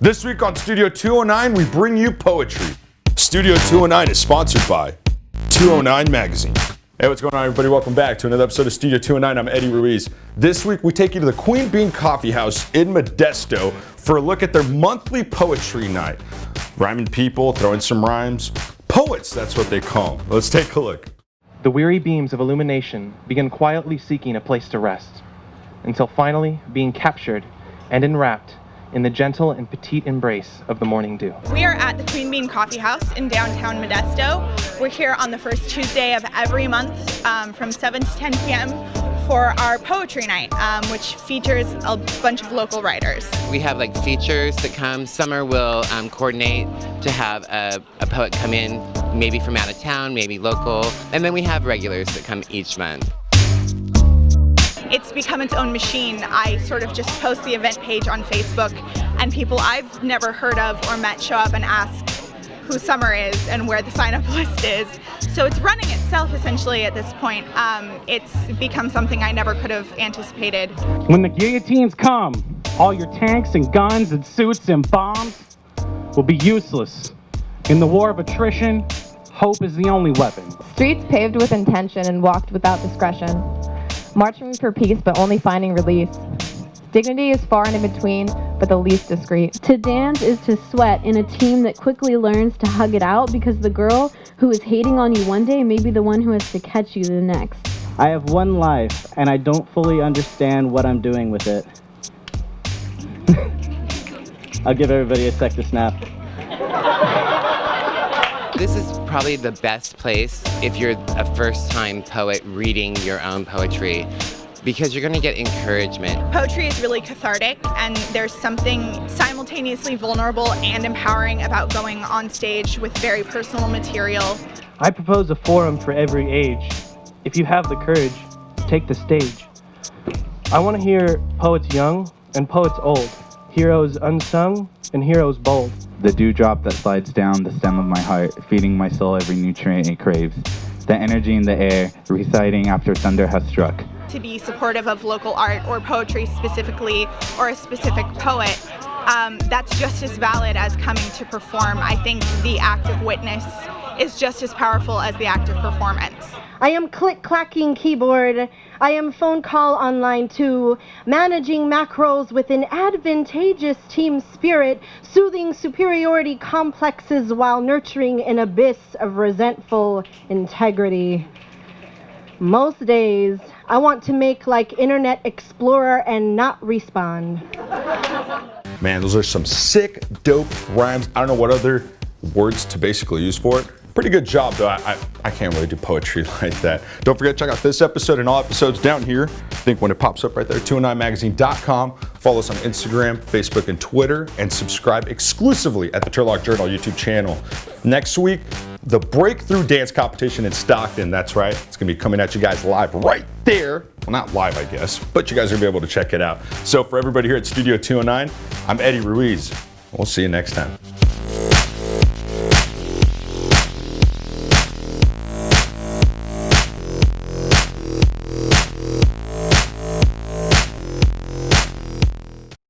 This week on Studio 209, we bring you poetry. Studio 209 is sponsored by 209 Magazine. Hey, what's going on, everybody? Welcome back to another episode of Studio 209. I'm Eddie Ruiz. This week, we take you to the Queen Bean Coffee House in Modesto for a look at their monthly poetry night. Rhyming people, throwing some rhymes. Poets, that's what they call them. Let's take a look. The weary beams of illumination begin quietly seeking a place to rest, until finally being captured and enwrapped in the gentle and petite embrace of the morning dew. We are at the Queen Bean Coffee House in downtown Modesto. We're here on the first Tuesday of every month from 7 to 10 p.m. for our poetry night, which features a bunch of local writers. We have like features that come. Summer will coordinate to have a poet come in, maybe from out of town, maybe local, and then we have regulars that come each month. It's become its own machine. I sort of just post the event page on Facebook, and people I've never heard of or met show up and ask who Summer is and where the sign-up list is. So it's running itself essentially at this point. It's become something I never could have anticipated. When the guillotines come, all your tanks and guns and suits and bombs will be useless. In the war of attrition, hope is the only weapon. Streets paved with intention and walked without discretion. Marching for peace, but only finding release. Dignity is far and in between, but the least discreet. To dance is to sweat in a team that quickly learns to hug it out, because the girl who is hating on you one day may be the one who has to catch you the next. I have one life, and I don't fully understand what I'm doing with it. I'll give everybody a sec to snap. This is probably the best place if you're a first-time poet reading your own poetry, because you're going to get encouragement. Poetry is really cathartic, and there's something simultaneously vulnerable and empowering about going on stage with very personal material. I propose a forum for every age. If you have the courage, take the stage. I want to hear poets young and poets old, heroes unsung and heroes bold. The dewdrop that slides down the stem of my heart, feeding my soul every nutrient it craves. The energy in the air, reciting after thunder has struck. To be supportive of local art or poetry specifically, or a specific poet, that's just as valid as coming to perform. I think the act of witness is just as powerful as the act of performance. I am click-clacking keyboard. I am phone call online too, managing macros with an advantageous team spirit, soothing superiority complexes while nurturing an abyss of resentful integrity. Most days, I want to make like Internet Explorer and not respond. Man, those are some sick, dope rhymes. I don't know what other words to basically use for it. Pretty good job, though. I can't really do poetry like that. Don't forget to check out this episode and all episodes down here. I think when it pops up right there, 209magazine.com. Follow us on Instagram, Facebook, and Twitter, and subscribe exclusively at the Turlock Journal YouTube channel. Next week, the Breakthrough Dance Competition in Stockton. That's right. It's going to be coming at you guys live right there. Well, not live, I guess, but you guys are going to be able to check it out. So for everybody here at Studio 209, I'm Eddie Ruiz. We'll see you next time.